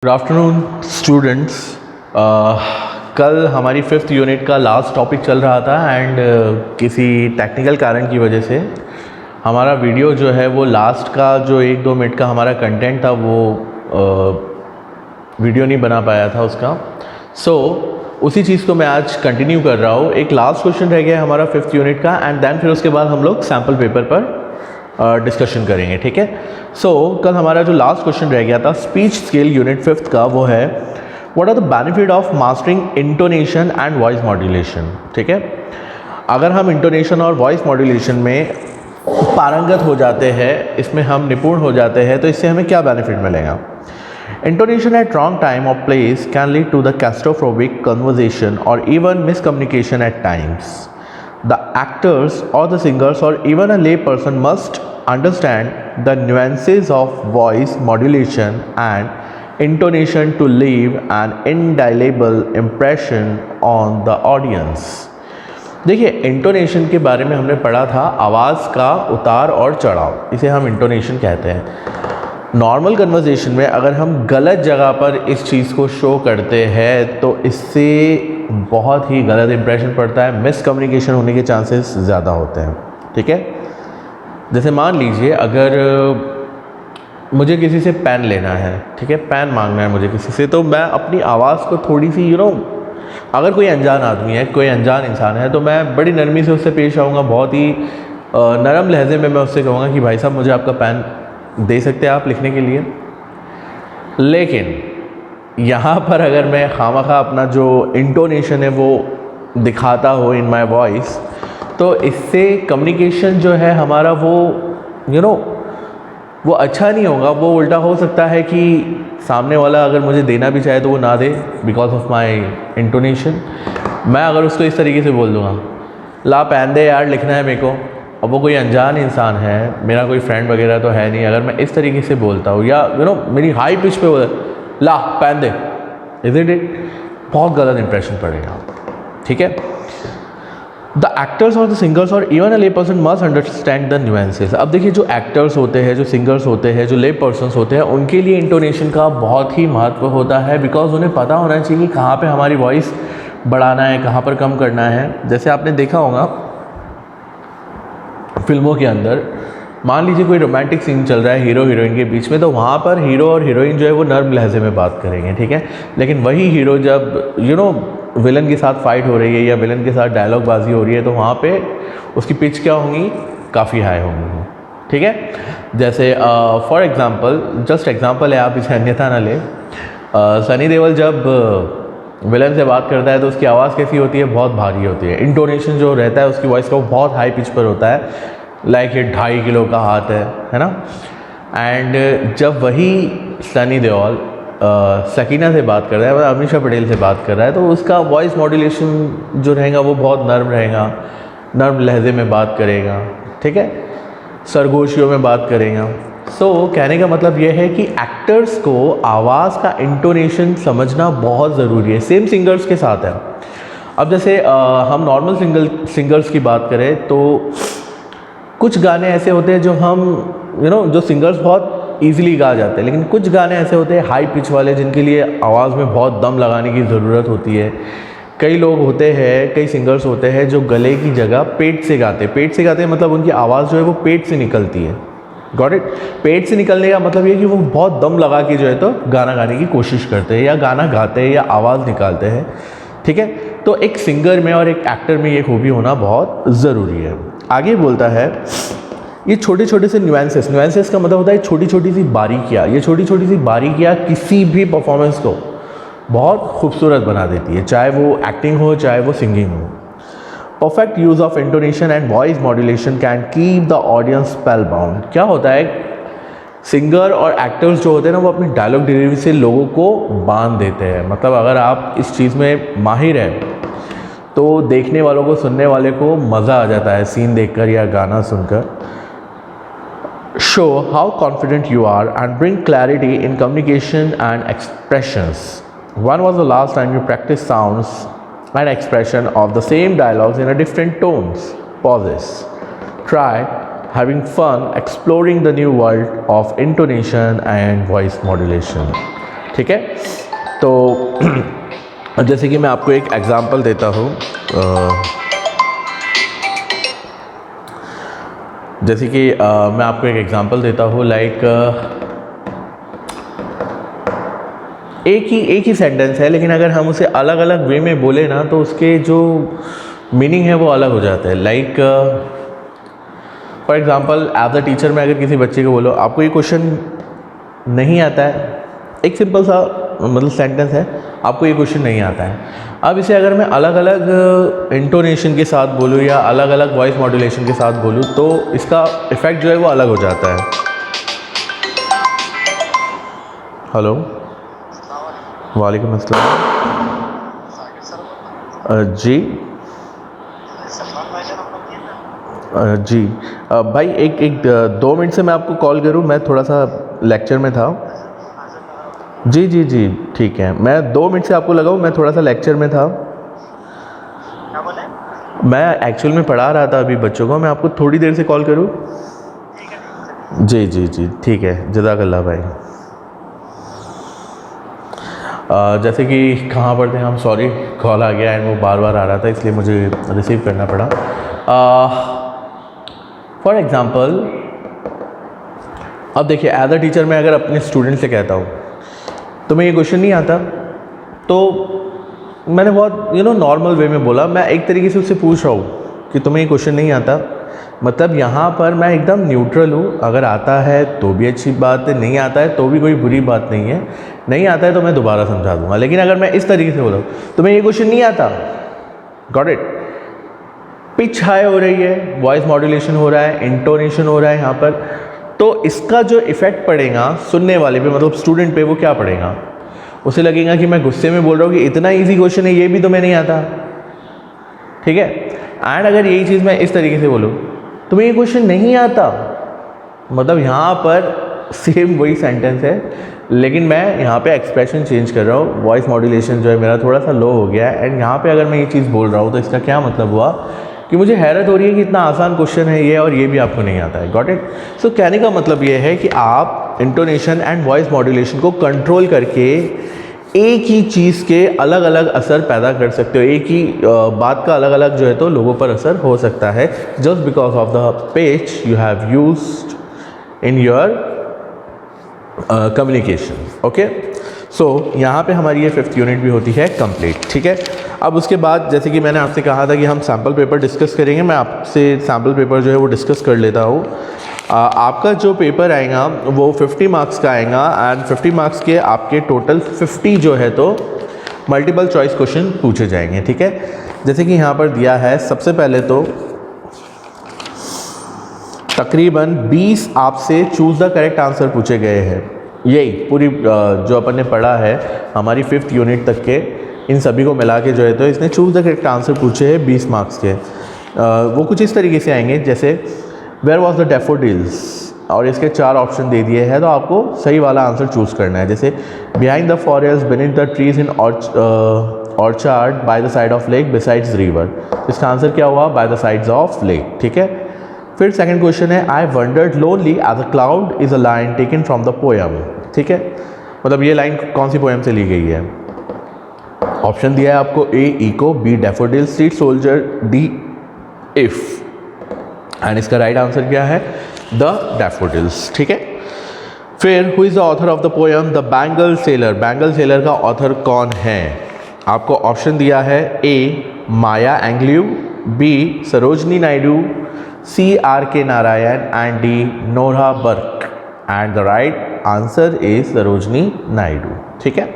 Good afternoon students. कल हमारी 5th unit का लास्ट टॉपिक चल रहा था एंड किसी टेक्निकल कारण की वजह से हमारा वीडियो जो है वो लास्ट का जो 1-2 मिनट का हमारा कंटेंट था वो वीडियो नहीं बना पाया था उसका। उसी चीज़ को मैं आज कंटिन्यू कर रहा हूँ। एक लास्ट क्वेश्चन रह गया हमारा 5th यूनिट का एंड देन फिर उसके बाद हम लोग सैम्पल पेपर पर डिस्कशन करेंगे, ठीक है। कल हमारा जो लास्ट क्वेश्चन रह गया था स्पीच स्केल यूनिट 5th का, वो है what are the benefit of mastering intonation and voice modulation, ठीक है। अगर हम इंटोनेशन और वॉइस मॉड्यूलेशन में पारंगत हो जाते हैं, इसमें हम निपुण हो जाते हैं, तो इससे हमें क्या बेनिफिट मिलेगा। Intonation at wrong time or place can lead to the claustrophobic conversation or even miscommunication at times. The actors or the singers or even a lay person must understand the nuances of voice modulation and intonation to leave an indelible impression on the audience. देखिए, intonation के बारे में हमने पढ़ा था, आवाज़ का उतार और चढ़ाव, इसे हम इंटोनेशन कहते हैं। नॉर्मल कन्वर्सेशन में अगर हम गलत जगह पर इस चीज़ को शो करते हैं तो इससे बहुत ही गलत इंप्रेशन पड़ता है, मिसकम्युनिकेशन होने के चांसेस ज़्यादा होते हैं, ठीक है। जैसे मान लीजिए अगर मुझे किसी से पेन लेना है, ठीक है, पेन मांगना है मुझे किसी से, तो मैं अपनी आवाज़ को थोड़ी सी अगर कोई अनजान आदमी है, कोई अनजान इंसान है, तो मैं बड़ी नरमी से उससे पेश आऊँगा, बहुत ही नरम लहजे में मैं उससे कहूँगा कि भाई साहब मुझे आपका पेन दे सकते हैं आप लिखने के लिए। लेकिन यहाँ पर अगर मैं खामखा अपना जो इंटोनेशन है वो दिखाता हो इन माय वॉइस, तो इससे कम्युनिकेशन जो है हमारा वो वो अच्छा नहीं होगा। वो उल्टा हो सकता है कि सामने वाला अगर मुझे देना भी चाहे तो वो ना दे बिकॉज ऑफ माय इंटोनेशन। मैं अगर उसको इस तरीके से बोल दूँगा, ला पेन दे यार लिखना है मेरे को, अब वो कोई अनजान इंसान है, मेरा कोई फ्रेंड वगैरह तो है नहीं, अगर मैं इस तरीके से बोलता हूँ या मेरी हाई पिच पे बोला ला पेन दे, इज़ इट, बहुत गलत इंप्रेशन पड़ेगा, ठीक है। द एक्टर्स और द सिंगर्स और इवन अ ले person must understand the nuances. अब देखिए, जो एक्टर्स होते हैं, जो सिंगर्स होते हैं, जो ले पर्सनस होते हैं, उनके लिए इंटोनेशन का बहुत ही महत्व होता है बिकॉज उन्हें पता होना चाहिए कि कहाँ पर हमारी वॉइस बढ़ाना है, कहाँ पर कम करना है। जैसे आपने देखा होगा फिल्मों के अंदर, मान लीजिए कोई रोमांटिक सीन चल रहा है हीरो हीरोइन के बीच में, तो वहाँ पर हीरो और हीरोइन जो है वो नर्म लहजे में बात करेंगे, ठीक है। लेकिन वही हीरो जब विलन के साथ फाइट हो रही है या विलन के साथ डायलॉग बाजी हो रही है, तो वहाँ पे उसकी पिच क्या होंगी, काफ़ी हाई होंगी, ठीक है। जैसे फॉर एग्ज़ाम्पल, जस्ट एग्जाम्पल है, आप इसे अन्यथा ना ले। सनी देओल जब विलन से बात करता है तो उसकी आवाज़ कैसी होती है, बहुत भारी होती है। इंटोनेशन जो रहता है उसकी वॉइस का वो बहुत हाई पिच पर होता है, लाइक ये 2.5 किलो का हाथ है ना। एंड जब वही सनी देओल सकीना से बात कर रहा है, मतलब अमीषा पटेल से बात कर रहा है, तो उसका वॉइस मॉड्यूलेशन जो रहेगा वो बहुत नर्म रहेगा, नर्म लहजे में बात करेगा, ठीक है, सरगोशियों में बात करेगा। कहने का मतलब ये है कि एक्टर्स को आवाज़ का इंटोनेशन समझना बहुत ज़रूरी है। सेम सिंगर्स के साथ है। अब जैसे हम नॉर्मल सिंगर्स की बात करें तो कुछ गाने ऐसे होते हैं जो हम जो सिंगर्स बहुत ईजिली गा जाते हैं, लेकिन कुछ गाने ऐसे होते हैं हाई पिच वाले जिनके लिए आवाज़ में बहुत दम लगाने की ज़रूरत होती है। कई लोग होते हैं, कई सिंगर्स होते हैं जो गले की जगह पेट से गाते हैं। पेट से गाते हैं मतलब उनकी आवाज़ जो है वो पेट से निकलती है। Got it. पेट से निकलने का मतलब ये कि वो बहुत दम लगा के जो है तो गाना गाने की कोशिश करते हैं या गाना गाते हैं या आवाज़ निकालते हैं, ठीक है। तो एक सिंगर में और एक एक्टर में ये खूबी होना बहुत ज़रूरी है। आगे बोलता है, ये छोटे छोटे से न्यूएंसेस का मतलब होता है छोटी छोटी सी बारीकियाँ। ये छोटी छोटी सी बारीकियाँ किसी भी परफॉर्मेंस को बहुत खूबसूरत बना देती है, चाहे वो एक्टिंग हो चाहे वो सिंगिंग हो। Perfect use of intonation and voice modulation can keep the audience spell bound. क्या होता है, सिंगर और एक्टर्स जो होते हैं ना, वो अपनी डायलॉग डिलीवरी से लोगों को बांध देते हैं। मतलब अगर आप इस चीज़ में माहिर हैं तो देखने वालों को, सुनने वाले को मज़ा आ जाता है सीन देखकर या गाना सुनकर। Show how confident you are and bring clarity in communication and expressions. When was the last time you practiced sounds and expression of the same dialogues in a different tones? Pauses. Try having fun exploring the new world of intonation and voice modulation. ठीक है। तो जैसे कि मैं आपको एक example देता हूँ, जैसे कि मैं आपको एक एग्जांपल देता हूँ, लाइक एक ही सेंटेंस है, लेकिन अगर हम उसे अलग अलग वे में बोले ना तो उसके जो मीनिंग है वो अलग हो जाता है। Like for example, as a teacher मैं अगर किसी बच्चे को बोलो आपको ये क्वेश्चन नहीं आता है, एक सिंपल सा मतलब सेंटेंस है, आपको ये क्वेश्चन नहीं आता है। अब इसे अगर मैं अलग अलग इंटोनेशन के साथ बोलूँ या अलग अलग वॉइस मॉड्यूलेशन के साथ बोलूँ तो इसका इफ़ेक्ट जो है वो अलग हो जाता है। हेलो, वालेकुम अस्सलाम। जी जी भाई, एक 2 मिनट से मैं आपको कॉल करूँ, मैं थोड़ा सा लेक्चर में था। जी जी जी ठीक है, मैं 2 मिनट से आपको लगाऊँ, मैं थोड़ा सा लेक्चर में था। क्या बोले? मैं एक्चुअल में पढ़ा रहा था अभी बच्चों को, मैं आपको थोड़ी देर से कॉल करूँ? जी जी जी ठीक है, जज़ाकल्लाह भाई। जैसे कि कहाँ पर थे हम, सॉरी कॉल आ गया एंड वो बार बार आ रहा था इसलिए मुझे रिसीव करना पड़ा। फॉर एग्ज़ाम्पल, अब देखिए एज अ टीचर मैं अगर अपने स्टूडेंट से कहता हूँ तुम्हें ये क्वेश्चन नहीं आता, तो मैंने बहुत नॉर्मल वे में बोला, मैं एक तरीके से उससे पूछ रहा हूँ कि तुम्हें ये क्वेश्चन नहीं आता, मतलब यहाँ पर मैं एकदम न्यूट्रल हूँ। अगर आता है तो भी अच्छी बात है, नहीं आता है तो भी कोई बुरी बात नहीं है, नहीं आता है तो मैं दोबारा समझा दूंगा। लेकिन अगर मैं इस तरीके से बोला तुम्हें ये क्वेश्चन नहीं आता, गॉट इट, पिच हाई हो रही है, वॉइस मॉड्यूलेशन हो रहा है, इंटोनेशन हो रहा है यहाँ पर, तो इसका जो इफ़ेक्ट पड़ेगा सुनने वाले पे, मतलब स्टूडेंट पे, वो क्या पड़ेगा? उसे लगेगा कि मैं गुस्से में बोल रहा हूँ कि इतना इजी क्वेश्चन है ये भी तुम्हें नहीं आता, ठीक है। एंड अगर यही चीज़ मैं इस तरीके से बोलूँ तुम्हें ये क्वेश्चन नहीं आता, मतलब यहाँ पर सेम वही सेंटेंस है, लेकिन मैं यहाँ पे एक्सप्रेशन चेंज कर रहा हूँ, वॉइस मॉड्यूलेशन जो है मेरा थोड़ा सा लो हो गया है, एंड यहाँ पे अगर मैं ये चीज़ बोल रहा हूँ तो इसका क्या मतलब हुआ कि मुझे हैरत हो रही है कि इतना आसान क्वेश्चन है ये और ये भी आपको नहीं आता है, गॉट इट। सो कहने का मतलब ये है कि आप इंटोनेशन एंड वॉइस मॉड्यूलेशन को कंट्रोल करके एक ही चीज़ के अलग अलग असर पैदा कर सकते हो, एक ही बात का अलग अलग जो है तो लोगों पर असर हो सकता है, just because of the pitch you have used in your communication. Okay, so यहाँ पे हमारी ये 5th यूनिट भी होती है कंप्लीट, ठीक है। अब उसके बाद जैसे कि मैंने आपसे कहा था कि हम सैम्पल पेपर डिस्कस करेंगे, मैं आपसे सैम्पल पेपर जो है वो डिस्कस कर लेता हूँ। आपका जो पेपर आएगा वो 50 मार्क्स का आएगा, एंड 50 मार्क्स के आपके टोटल 50 जो है तो मल्टीपल चॉइस क्वेश्चन पूछे जाएंगे, ठीक है। जैसे कि यहाँ पर दिया है, सबसे पहले तो तकरीबन 20 आपसे चूज़ द करेक्ट आंसर पूछे गए हैं। यही पूरी जो अपन ने पढ़ा है हमारी 5th यूनिट तक के, इन सभी को मिला के जो है तो इसने चूज़ द करेक्ट आंसर पूछे हैं 20 मार्क्स के। वो कुछ इस तरीके से आएंगे, जैसे वेयर वॉज द डैफोडिल्स, और इसके 4 ऑप्शन दे दिए हैं, तो आपको सही वाला आंसर चूज़ करना है। जैसे behind the forest, beneath the trees in orchard, by the side of lake, besides river, इसका आंसर क्या हुआ? By the sides of lake, ठीक है। फिर सेकंड क्वेश्चन है, I wondered lonely as a cloud is a line taken from the poem, ठीक है। मतलब ये लाइन कौन सी पोएम से ली गई है? ऑप्शन दिया है आपको, A echo, B daffodil, C soldier, D if, and इसका राइट आंसर क्या है? द डैफोडिल्स, ठीक है। फिर who is the author of the poem the bangle seller, bangle seller का ऑथर कौन है? आपको ऑप्शन दिया है, A Maya Angelou, B Sarojini Naidu, C R K Narayan, and D Nora Burke, and the right answer is Sarojini Naidu, ठीक है।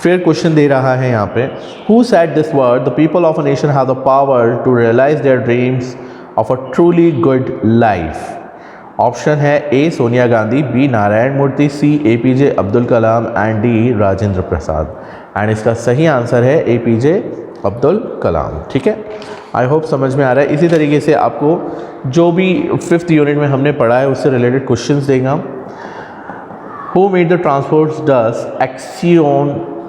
फिर क्वेश्चन दे रहा है यहाँ पे, who said this word, the people of a nation have the power to realise their dreams of a truly good life. Option है, A Sonia Gandhi, B Narayana Murthy, C APJ Abdul Kalam, and D Rajendra Prasad, and इसका सही आंसर है APJ Abdul कलाम, ठीक है। I hope समझ में आ रहा है। इसी तरीके से आपको जो भी 5th यूनिट में हमने पढ़ा है उससे रिलेटेड क्वेश्चंस देगा। Who made the transport does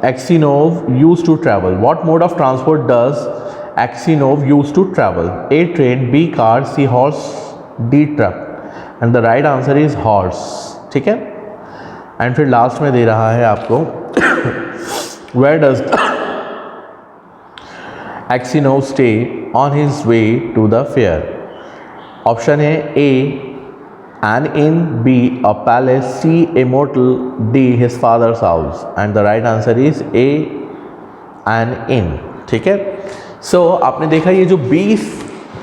Exinov use to travel, what mode of transport does Exinov use to travel? A train, B car, C horse, D truck, and the right answer is horse, ठीक है। And फिर last में दे रहा है आपको where does Exino stay on his way to the fair. Option है A an inn, B a palace, C a motel, D his father's house, and the right answer is A an inn। ठीक है, सो आपने देखा ये जो 20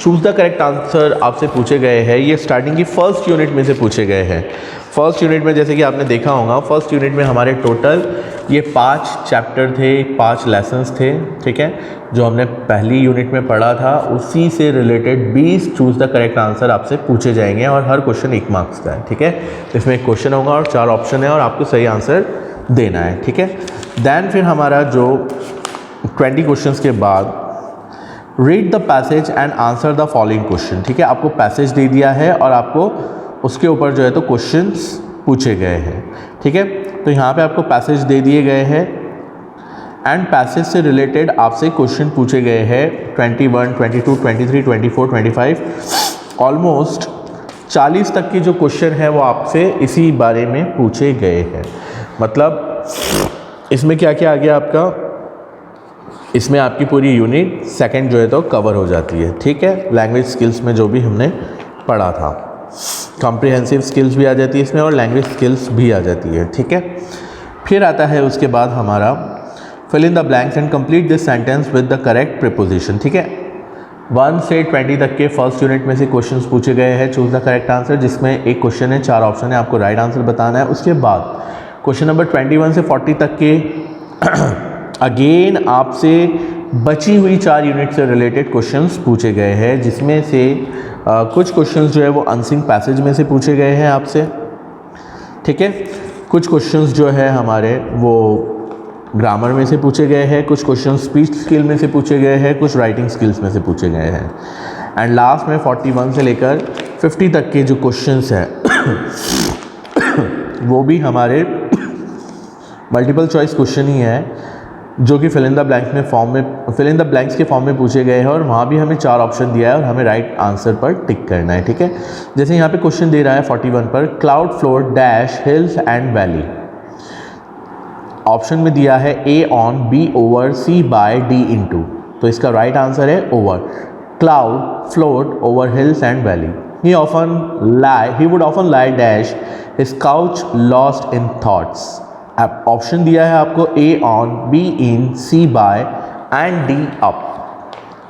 choose the correct answer आपसे पूछे गए हैं ये स्टार्टिंग की फर्स्ट यूनिट में से पूछे गए हैं। फर्स्ट यूनिट में जैसे कि आपने देखा होगा, फर्स्ट यूनिट में हमारे टोटल ये 5 चैप्टर थे, 5 लेसन्स थे, ठीक है, जो हमने पहली यूनिट में पढ़ा था। उसी से related 20 choose the correct answer आपसे पूछे जाएंगे और हर क्वेश्चन 1 मार्क्स का है। ठीक है, इसमें एक क्वेश्चन होगा और 4 ऑप्शन है और आपको सही आंसर देना है। ठीक है, देन फिर हमारा जो 20 क्वेश्चंस के बाद read the passage and answer the following question. ठीक है, आपको पैसेज दे दिया है और आपको उसके ऊपर जो है तो क्वेश्चंस पूछे गए हैं। ठीक है, तो यहाँ पे आपको पैसेज दे दिए गए हैं एंड पैसेज से रिलेटेड आपसे क्वेश्चन पूछे गए हैं 21, 22, 23, 24, 25, ऑलमोस्ट 40 तक के जो क्वेश्चन है वो आपसे इसी बारे में पूछे गए हैं। मतलब इसमें क्या क्या आ गया आपका, इसमें आपकी पूरी यूनिट सेकंड जो है तो कवर हो जाती है। ठीक है, लैंग्वेज स्किल्स में जो भी हमने पढ़ा था, कॉम्प्रिहेंसिव स्किल्स भी आ जाती है इसमें और लैंग्वेज स्किल्स भी आ जाती है। ठीक है, फिर आता है उसके बाद हमारा fill in the blanks and complete this sentence with the correct preposition. ठीक है, 1 से 20 तक के फर्स्ट यूनिट में से क्वेश्चंस पूछे गए हैं चूज़ द करेक्ट आंसर, जिसमें एक क्वेश्चन है, 4 ऑप्शन है, आपको राइट आंसर बताना है। उसके बाद क्वेश्चन नंबर 21 से 40 तक के अगेन आपसे बची हुई 4 यूनिट से रिलेटेड क्वेश्चंस पूछे गए हैं, जिसमें से कुछ क्वेश्चंस जो है वो अनसिंग पैसेज में से पूछे गए हैं आपसे। ठीक है, कुछ क्वेश्चंस जो है हमारे वो ग्रामर में से पूछे गए हैं, कुछ क्वेश्चंस स्पीच स्किल में से पूछे गए हैं, कुछ राइटिंग स्किल्स में से पूछे गए हैं। एंड लास्ट में 41 से लेकर 50 तक के जो क्वेश्चंस हैं वो भी हमारे मल्टीपल चॉइस क्वेश्चन ही है, जो कि फिल इन द ब्लैंक्स के फॉर्म में पूछे गए हैं और वहाँ भी हमें 4 ऑप्शन दिया है और हमें राइट आंसर पर टिक करना है। ठीक है, जैसे यहाँ पे क्वेश्चन दे रहा है 41 पर, cloud floor dash hills and valley. Option में दिया है A on, B over, C by, D into. तो इसका राइट आंसर है over. Cloud float over hills and valley. He would often lie dash his couch lost in thoughts. Option दिया है आपको A on, B in, C by and D up.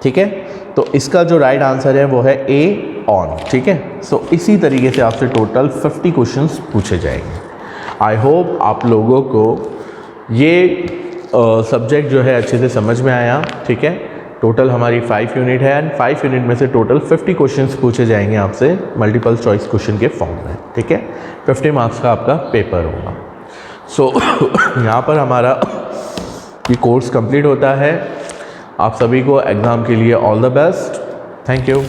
ठीक है, तो इसका जो राइट आंसर है वो है ए ऑन। ठीक है, सो इसी तरीके से आपसे टोटल 50 क्वेश्चंस पूछे जाएंगे। आई होप आप लोगों को ये सब्जेक्ट जो है अच्छे से समझ में आया। ठीक है, टोटल हमारी 5 यूनिट है एंड 5 यूनिट में से टोटल 50 क्वेश्चंस पूछे जाएंगे आपसे मल्टीपल चॉइस क्वेश्चन के फॉर्म में। ठीक है, 50 मार्क्स का आपका पेपर होगा। सो यहाँ पर हमारा ये कोर्स कंप्लीट होता है। आप सभी को एग्ज़ाम के लिए all the best. Thank you.